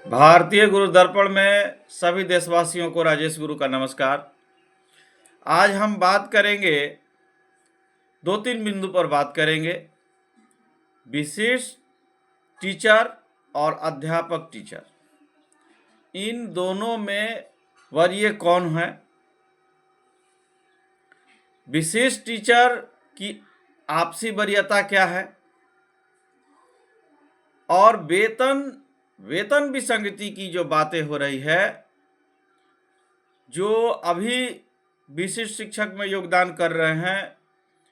भारतीय गुरु दर्पण में सभी देशवासियों को राजेश गुरु का नमस्कार। आज हम बात करेंगे, दो तीन बिंदु पर बात करेंगे। विशिष्ट टीचर और अध्यापक टीचर, इन दोनों में वरीय कौन है? विशिष्ट टीचर की आपसी वरीयता क्या है? और वेतन विसंगति की जो बातें हो रही है, जो अभी विशिष्ट शिक्षक में योगदान कर रहे हैं,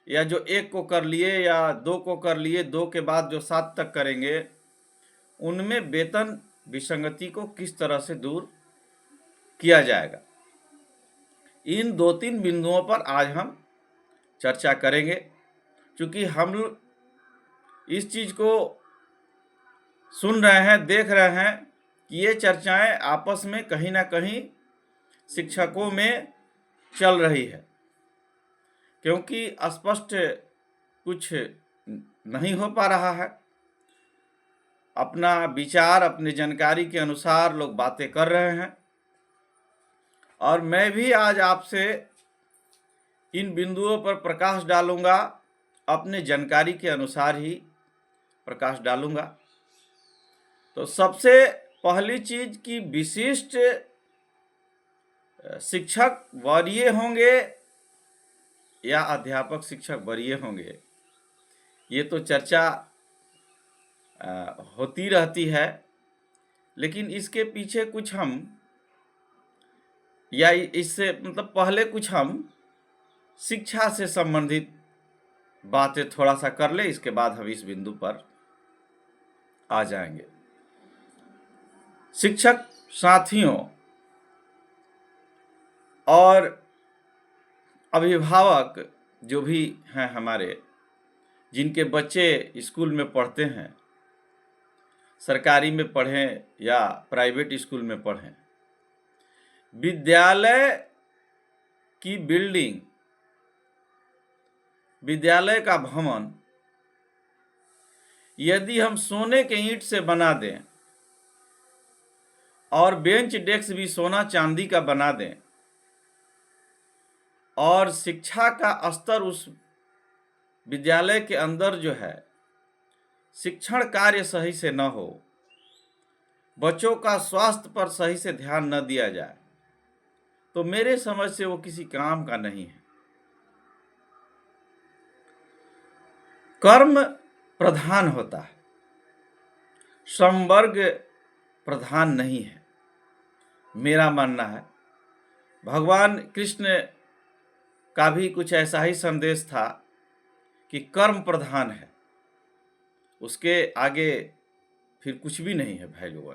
या जो 1 को कर लिए या 2 को कर लिए, 2 के बाद जो 7 तक करेंगे, उनमें वेतन विसंगति को किस तरह से दूर किया जाएगा, इन 2-3 बिंदुओं पर आज हम चर्चा करेंगे। क्योंकि हम इस चीज़ को सुन रहे हैं, देख रहे हैं कि ये चर्चाएं आपस में कहीं ना कहीं शिक्षकों में चल रही है, क्योंकि स्पष्ट कुछ नहीं हो पा रहा है। अपना विचार, अपनी जानकारी के अनुसार लोग बातें कर रहे हैं, और मैं भी आज आपसे इन बिंदुओं पर प्रकाश डालूंगा, अपने जानकारी के अनुसार ही प्रकाश डालूंगा। तो सबसे पहली चीज कि विशिष्ट शिक्षक वरीय होंगे या अध्यापक शिक्षक वरीय होंगे, ये तो चर्चा होती रहती है। लेकिन इसके पीछे कुछ हम, या इससे मतलब पहले कुछ हम शिक्षा से संबंधित बातें थोड़ा सा कर ले, इसके बाद हम इस बिंदु पर आ जाएंगे। शिक्षक साथियों और अभिभावक जो भी हैं हमारे, जिनके बच्चे स्कूल में पढ़ते हैं, सरकारी में पढ़ें या प्राइवेट स्कूल में पढ़ें, विद्यालय की बिल्डिंग, विद्यालय का भवन यदि हम सोने के ईंट से बना दें और बेंच डेस्क भी सोना चांदी का बना दें, और शिक्षा का स्तर उस विद्यालय के अंदर जो है, शिक्षण कार्य सही से न हो, बच्चों का स्वास्थ्य पर सही से ध्यान न दिया जाए, तो मेरे समझ से वो किसी काम का नहीं है। कर्म प्रधान होता है, संवर्ग प्रधान नहीं है, मेरा मानना है। भगवान कृष्ण का भी कुछ ऐसा ही संदेश था कि कर्म प्रधान है, उसके आगे फिर कुछ भी नहीं है वैल्यू।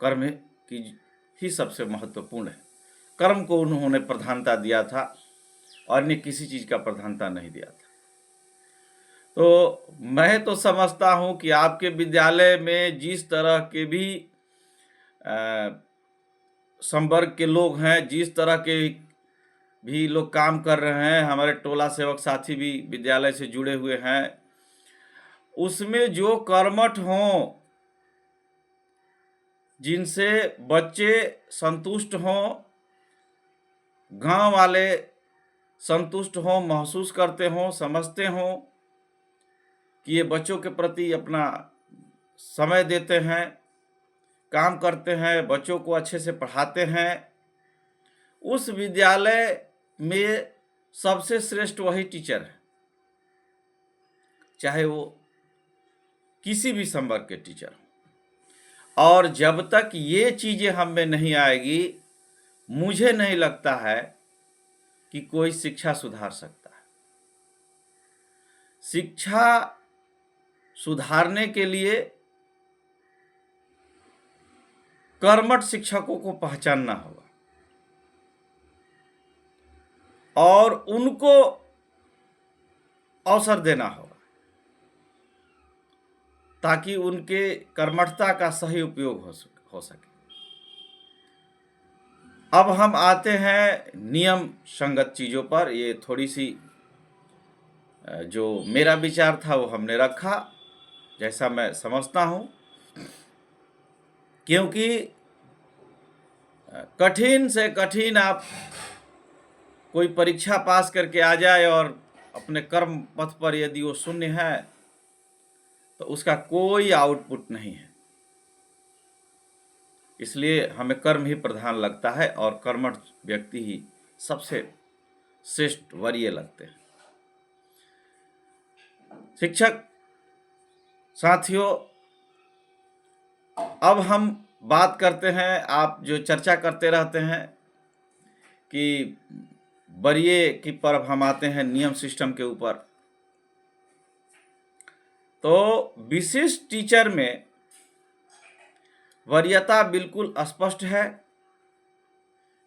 कर्म की ही सबसे महत्वपूर्ण है। कर्म को उन्होंने प्रधानता दिया था, और अन्य किसी चीज का प्रधानता नहीं दिया था। तो मैं तो समझता हूं कि आपके विद्यालय में जिस तरह के भी संवर्ग के लोग हैं, जिस तरह के भी लोग काम कर रहे हैं, हमारे टोला सेवक साथी भी विद्यालय से जुड़े हुए हैं, उसमें जो कर्मठ हों, जिनसे बच्चे संतुष्ट हों, गांव वाले संतुष्ट हों, महसूस करते हों, समझते हों कि ये बच्चों के प्रति अपना समय देते हैं, काम करते हैं, बच्चों को अच्छे से पढ़ाते हैं, उस विद्यालय में सबसे श्रेष्ठ वही टीचर है, चाहे वो किसी भी संवर्ग के टीचर हो। और जब तक ये चीजें हम में नहीं आएगी, मुझे नहीं लगता है कि कोई शिक्षा सुधार सकता है। शिक्षा सुधारने के लिए कर्मठ शिक्षकों को पहचानना होगा और उनको अवसर देना होगा, ताकि उनके कर्मठता का सही उपयोग हो सके। अब हम आते हैं नियम संगत चीजों पर। ये थोड़ी सी जो मेरा विचार था वो हमने रखा, जैसा मैं समझता हूं। क्योंकि कठिन से कठिन आप कोई परीक्षा पास करके आ जाए और अपने कर्म पथ पर यदि वो शून्य है तो उसका कोई आउटपुट नहीं है। इसलिए हमें कर्म ही प्रधान लगता है और कर्मठ व्यक्ति ही सबसे श्रेष्ठ वरीय लगते हैं। शिक्षक साथियों, अब हम बात करते हैं, आप जो चर्चा करते रहते हैं कि वरीय की तरफ हम आते हैं नियम सिस्टम के ऊपर। तो विशिष्ट टीचर में वरीयता बिल्कुल स्पष्ट है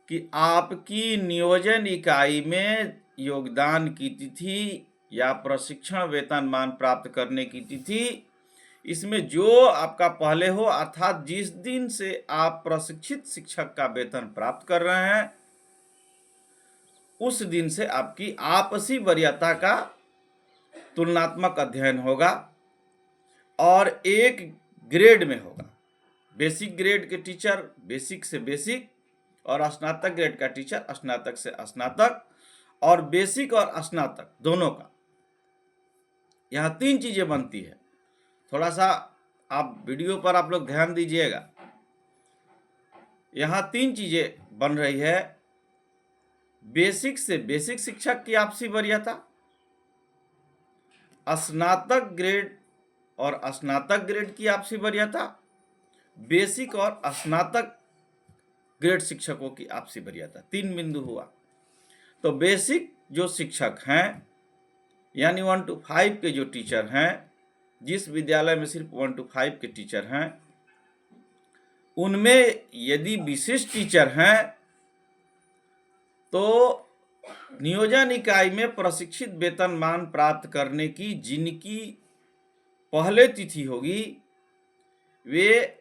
कि आपकी नियोजन इकाई में योगदान की तिथि या प्रशिक्षण वेतनमान प्राप्त करने की तिथि, इसमें जो आपका पहले हो, अर्थात जिस दिन से आप प्रशिक्षित शिक्षक का वेतन प्राप्त कर रहे हैं उस दिन से आपकी आपसी वरीयता का तुलनात्मक अध्ययन होगा और एक ग्रेड में होगा। बेसिक ग्रेड के टीचर बेसिक से बेसिक और स्नातक ग्रेड का टीचर स्नातक से स्नातक, और बेसिक और स्नातक दोनों का यहाँ 3 चीजें बनती है। थोड़ा सा आप वीडियो पर आप लोग ध्यान दीजिएगा। यहाँ 3 चीजें बन रही है। बेसिक से बेसिक शिक्षक की आपसी वरीयता, स्नातक ग्रेड और स्नातक ग्रेड की आपसी वरीयता, बेसिक और स्नातक ग्रेड शिक्षकों की आपसी वरीयता। 3 बिंदु हुआ। तो बेसिक जो शिक्षक हैं यानी 1 to 5 के जो टीचर हैं, जिस विद्यालय में सिर्फ 1 to 5 के टीचर हैं, उनमें यदि विशिष्ट टीचर हैं तो नियोजन इकाई में प्रशिक्षित वेतनमान प्राप्त करने की जिनकी पहले तिथि होगी वे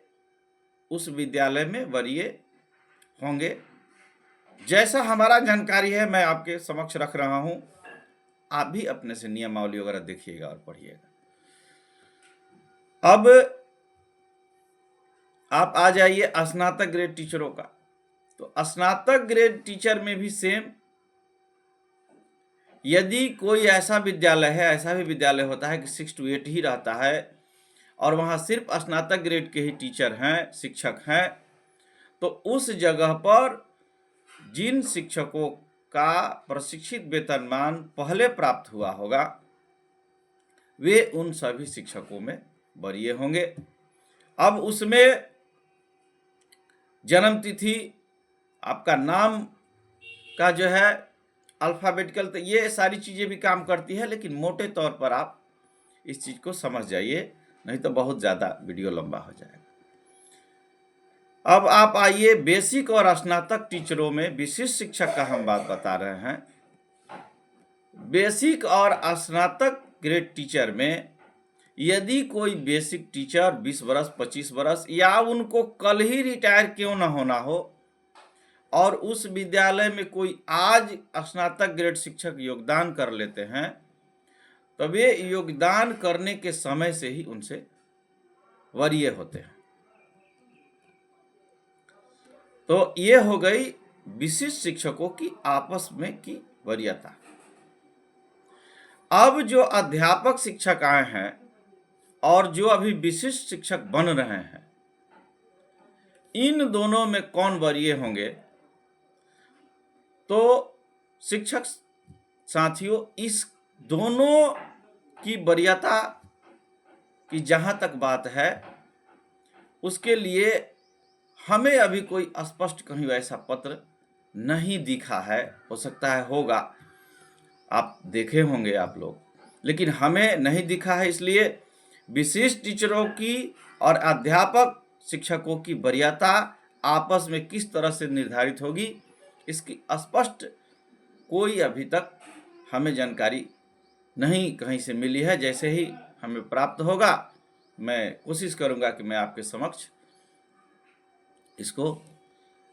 उस विद्यालय में वरीय होंगे। जैसा हमारा जानकारी है मैं आपके समक्ष रख रहा हूं, आप भी अपने से नियमावली वगैरह देखिएगा और पढ़िएगा। अब आप आ जाइए स्नातक ग्रेड टीचरों का। तो स्नातक ग्रेड टीचर में भी सेम, यदि कोई ऐसा विद्यालय है, ऐसा भी विद्यालय होता है कि 6 to 8 ही रहता है और वहाँ सिर्फ स्नातक ग्रेड के ही टीचर हैं, शिक्षक हैं, तो उस जगह पर जिन शिक्षकों का प्रशिक्षित वेतनमान पहले प्राप्त हुआ होगा वे उन सभी शिक्षकों में वरीय होंगे। अब उसमें जन्म तिथि, आपका नाम का जो है अल्फाबेटिकल, तो ये सारी चीज़ें भी काम करती है, लेकिन मोटे तौर पर आप इस चीज़ को समझ जाइए, नहीं तो बहुत ज़्यादा वीडियो लंबा हो जाएगा। अब आप आइए बेसिक और स्नातक टीचरों में विशिष्ट शिक्षक का हम बात बता रहे हैं। बेसिक और स्नातक ग्रेड टीचर में यदि कोई बेसिक टीचर 20 वर्ष 25 वर्ष या उनको कल ही रिटायर क्यों ना होना हो और उस विद्यालय में कोई आज स्नातक ग्रेड शिक्षक योगदान कर लेते हैं, तो वे योगदान करने के समय से ही उनसे वरीय होते हैं। तो ये हो गई विशिष्ट शिक्षकों की आपस में की वरीयता। अब जो अध्यापक शिक्षक आए हैं और जो अभी विशिष्ट शिक्षक बन रहे हैं, इन दोनों में कौन वरीय होंगे? तो शिक्षक साथियों, इस दोनों की वरीयता की जहां तक बात है उसके लिए हमें अभी कोई स्पष्ट कहीं ऐसा पत्र नहीं दिखा है। हो सकता है होगा, आप देखे होंगे आप लोग, लेकिन हमें नहीं दिखा है। इसलिए विशिष्ट टीचरों की और अध्यापक शिक्षकों की वरीयता आपस में किस तरह से निर्धारित होगी, इसकी स्पष्ट कोई अभी तक हमें जानकारी नहीं कहीं से मिली है। जैसे ही हमें प्राप्त होगा मैं कोशिश करूंगा कि मैं आपके समक्ष इसको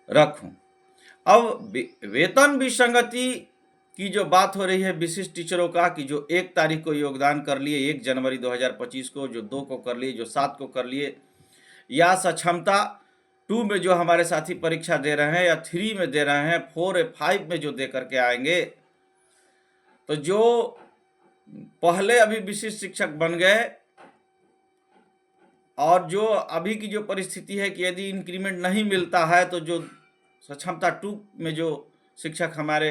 रखूं। अब वेतन विसंगति की जो बात हो रही है विशिष्ट टीचरों का, कि जो 1 तारीख को योगदान कर लिए, 1 जनवरी 2025 को, जो 2 को कर लिए, जो 7 को कर लिए, या सक्षमता 2 में जो हमारे साथी परीक्षा दे रहे हैं या 3 में दे रहे हैं, 4 या 5 में जो दे करके आएंगे, तो जो पहले अभी विशिष्ट शिक्षक बन गए और जो अभी की जो परिस्थिति है कि यदि इंक्रीमेंट नहीं मिलता है तो जो सक्षमता 2 में जो शिक्षक हमारे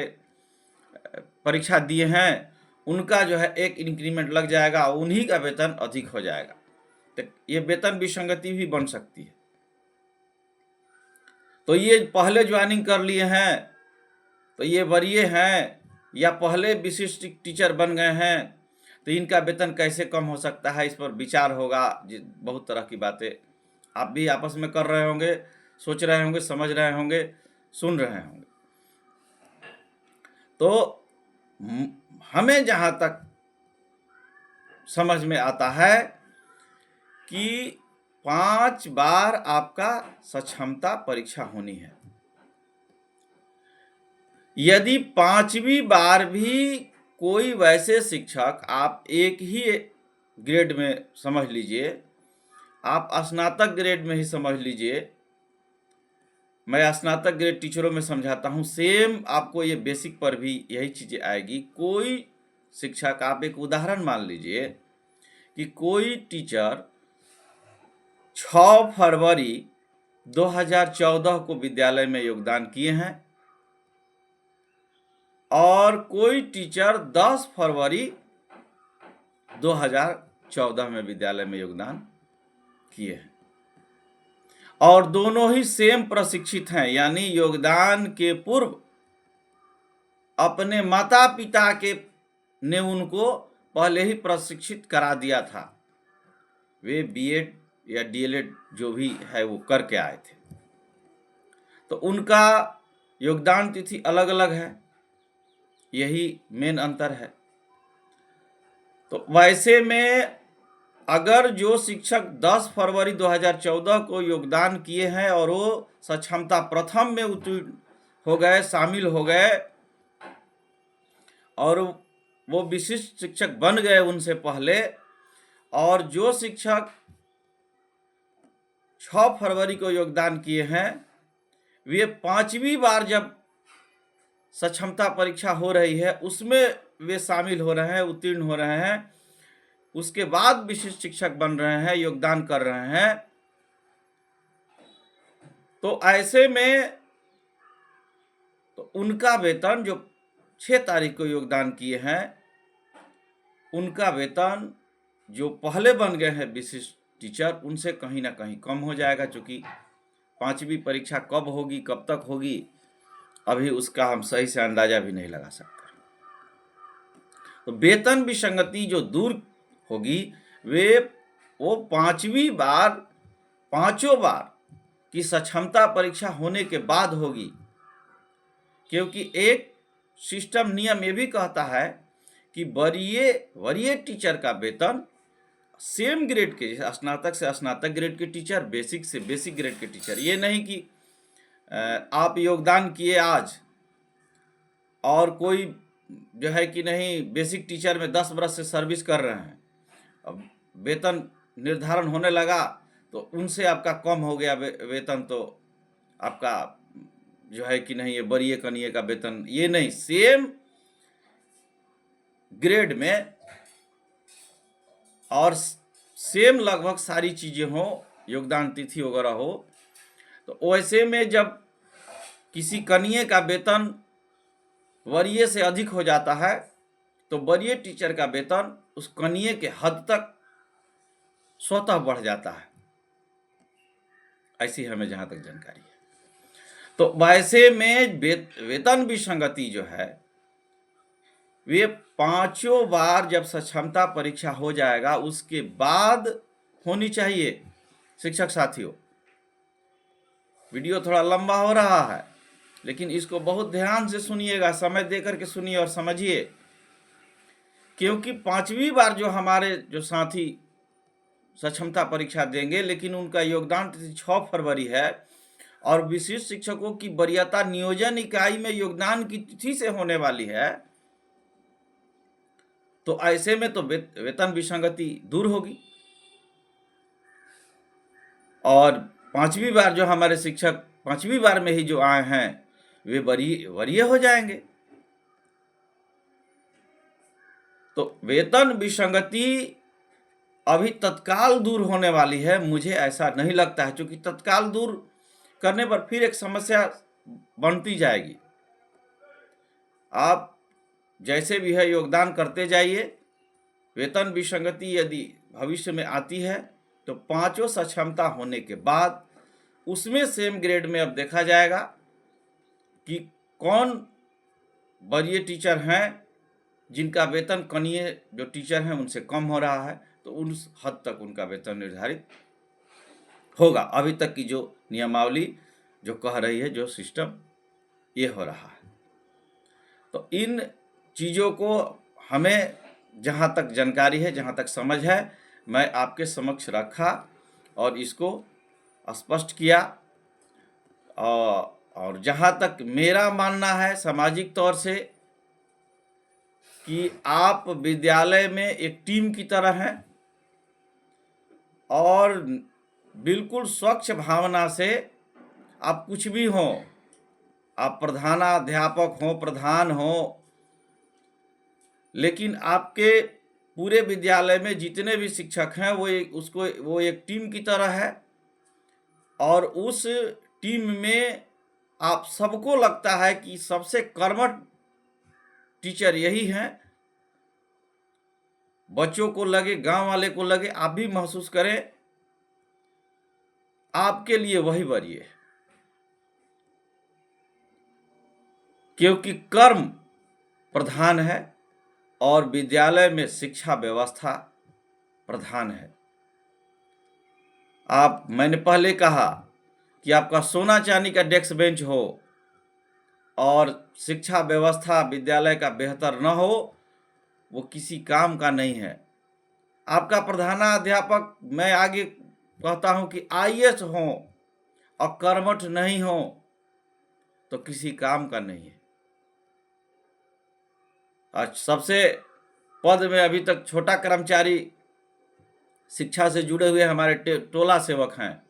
परीक्षा दिए हैं उनका जो है एक इंक्रीमेंट लग जाएगा, उन्हीं का वेतन अधिक हो जाएगा। तो ये वेतन विसंगति भी बन सकती है। तो ये पहले ज्वाइनिंग कर लिए हैं तो ये वरीय हैं या पहले विशिष्ट टीचर बन गए हैं तो इनका वेतन कैसे कम हो सकता है, इस पर विचार होगा। बहुत तरह की बातें आप भी आपस में कर रहे होंगे, सोच रहे होंगे, समझ रहे होंगे, सुन रहे होंगे। तो हमें जहाँ तक समझ में आता है कि 5 बार आपका सक्षमता परीक्षा होनी है। यदि 5वीं बार भी कोई वैसे शिक्षक, आप एक ही ग्रेड में समझ लीजिए, आप स्नातक ग्रेड में ही समझ लीजिए, मैं स्नातक ग्रेड टीचरों में समझाता हूँ, सेम आपको ये बेसिक पर भी यही चीज़ें आएगी। कोई शिक्षक, आप एक उदाहरण मान लीजिए कि कोई टीचर 6 फरवरी 2014 को विद्यालय में योगदान किए हैं और कोई टीचर 10 फरवरी 2014 में विद्यालय में योगदान किए हैं और दोनों ही सेम प्रशिक्षित हैं, यानी योगदान के पूर्व अपने माता पिता के ने उनको पहले ही प्रशिक्षित करा दिया था। वे बीएड या डीएलएड जो भी है वो करके आए थे, तो उनका योगदान तिथि अलग अलग है, यही मेन अंतर है। तो वैसे में अगर जो शिक्षक 10 फरवरी 2014 को योगदान किए हैं और वो सक्षमता प्रथम में उत्तीर्ण हो गए, शामिल हो गए और वो विशिष्ट शिक्षक बन गए उनसे पहले, और जो शिक्षक 6 फरवरी को योगदान किए हैं वे 5वीं बार जब सक्षमता परीक्षा हो रही है उसमें वे शामिल हो रहे हैं, उत्तीर्ण हो रहे हैं, उसके बाद विशिष्ट शिक्षक बन रहे हैं, योगदान कर रहे हैं, तो ऐसे में तो उनका वेतन, जो 6 तारीख को योगदान किए हैं उनका वेतन जो पहले बन गए हैं विशिष्ट टीचर, उनसे कहीं ना कहीं कम हो जाएगा। क्योंकि 5वीं परीक्षा कब होगी, कब तक होगी, अभी उसका हम सही से अंदाजा भी नहीं लगा सकते। तो वेतन विसंगति जो दूर होगी वो 5वीं बार, 5 बार की सक्षमता परीक्षा होने के बाद होगी। क्योंकि एक सिस्टम नियम ये भी कहता है कि वरीय टीचर का वेतन सेम ग्रेड के, जैसे स्नातक से स्नातक ग्रेड के टीचर, बेसिक से बेसिक ग्रेड के टीचर, ये नहीं कि आप योगदान किए आज और कोई जो है कि नहीं बेसिक टीचर में 10 वर्ष से सर्विस कर रहे हैं, अब वेतन निर्धारण होने लगा तो उनसे आपका कम हो गया वेतन, तो आपका जो है कि नहीं ये वरीय कनीय का वेतन, ये नहीं, सेम ग्रेड में और सेम लगभग सारी चीज़ें हो, योगदान तिथि वगैरह हो, तो वैसे में जब किसी कनीय का वेतन वरीय से अधिक हो जाता है तो वरीय टीचर का वेतन उस कनीय के हद तक स्वतः बढ़ जाता है, ऐसी हमें जहाँ तक जानकारी है। तो वैसे में वेतन विसंगति जो है वे 5 बार जब सक्षमता परीक्षा हो जाएगा उसके बाद होनी चाहिए। शिक्षक साथियों, वीडियो थोड़ा लंबा हो रहा है लेकिन इसको बहुत ध्यान से सुनिएगा, समय दे करके सुनिए और समझिए। क्योंकि 5वीं बार जो हमारे जो साथी सक्षमता परीक्षा देंगे लेकिन उनका योगदान तिथि 6 फरवरी है और विशिष्ट शिक्षकों की वरीयता नियोजन इकाई में योगदान की तिथि से होने वाली है, तो ऐसे में तो वेतन विसंगति दूर होगी। और 5वीं बार जो हमारे शिक्षक 5वीं बार में ही जो आए हैं वे वरीय हो जाएंगे। तो वेतन विसंगति अभी तत्काल दूर होने वाली है, मुझे ऐसा नहीं लगता है, क्योंकि तत्काल दूर करने पर फिर एक समस्या बनती जाएगी। आप जैसे भी है योगदान करते जाइए। वेतन विसंगति यदि भविष्य में आती है तो 5 सक्षमता होने के बाद उसमें सेम ग्रेड में अब देखा जाएगा कि कौन वरीय टीचर हैं जिनका वेतन कनीय जो टीचर हैं उनसे कम हो रहा है, तो उस हद तक उनका वेतन निर्धारित होगा। अभी तक की जो नियमावली जो कह रही है, जो सिस्टम ये हो रहा है। तो इन चीज़ों को हमें जहाँ तक जानकारी है, जहाँ तक समझ है, मैं आपके समक्ष रखा और इसको स्पष्ट किया। और जहाँ तक मेरा मानना है सामाजिक तौर से कि आप विद्यालय में एक टीम की तरह हैं और बिल्कुल स्वच्छ भावना से आप कुछ भी हों, आप प्रधानाध्यापक हों, प्रधान हों, लेकिन आपके पूरे विद्यालय में जितने भी शिक्षक हैं वो एक टीम की तरह है और उस टीम में आप सबको लगता है कि सबसे कर्मठ टीचर यही हैं। बच्चों को लगे, गांव वाले को लगे, आप भी महसूस करें आपके लिए वही वरीय है, क्योंकि कर्म प्रधान है और विद्यालय में शिक्षा व्यवस्था प्रधान है। मैंने पहले कहा कि आपका सोना चांदी का डेस्क बेंच हो और शिक्षा व्यवस्था विद्यालय का बेहतर न हो, वो किसी काम का नहीं है। आपका प्रधानाध्यापक, मैं आगे कहता हूं कि आईएएस हो और कर्मठ नहीं हो तो किसी काम का नहीं है। आज सबसे पद में अभी तक छोटा कर्मचारी शिक्षा से जुड़े हुए हमारे टोला सेवक हैं।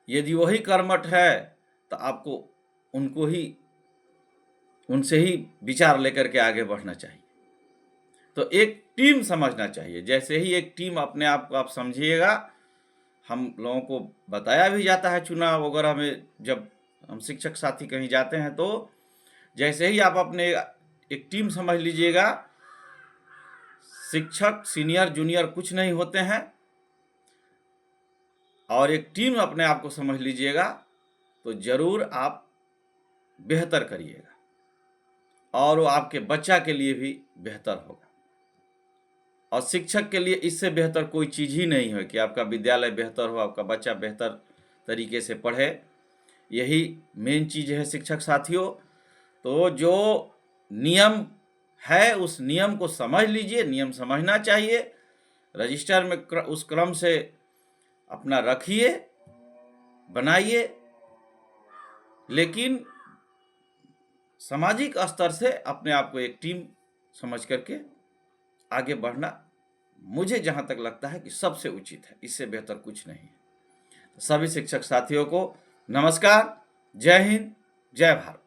यदि वही कर्मठ है तो आपको उनसे ही विचार लेकर के आगे बढ़ना चाहिए। तो एक टीम समझना चाहिए। जैसे ही एक टीम अपने आप को आप समझिएगा, हम लोगों को बताया भी जाता है चुनाव वगैरह में, जब हम शिक्षक साथी कहीं जाते हैं तो जैसे ही आप अपने एक टीम समझ लीजिएगा, शिक्षक सीनियर जूनियर कुछ नहीं होते हैं, और एक टीम अपने आप को समझ लीजिएगा तो जरूर आप बेहतर करिएगा और वो आपके बच्चा के लिए भी बेहतर होगा। और शिक्षक के लिए इससे बेहतर कोई चीज़ ही नहीं है कि आपका विद्यालय बेहतर हो, आपका बच्चा बेहतर तरीके से पढ़े। यही मेन चीज़ है शिक्षक साथियों। तो जो नियम है उस नियम को समझ लीजिए, नियम समझना चाहिए, रजिस्टर में उस क्रम से अपना रखिए, बनाइए, लेकिन सामाजिक स्तर से अपने आप को एक टीम समझ करके आगे बढ़ना मुझे जहाँ तक लगता है कि सबसे उचित है, इससे बेहतर कुछ नहीं है। सभी शिक्षक साथियों को नमस्कार, जय हिंद, जय भारत।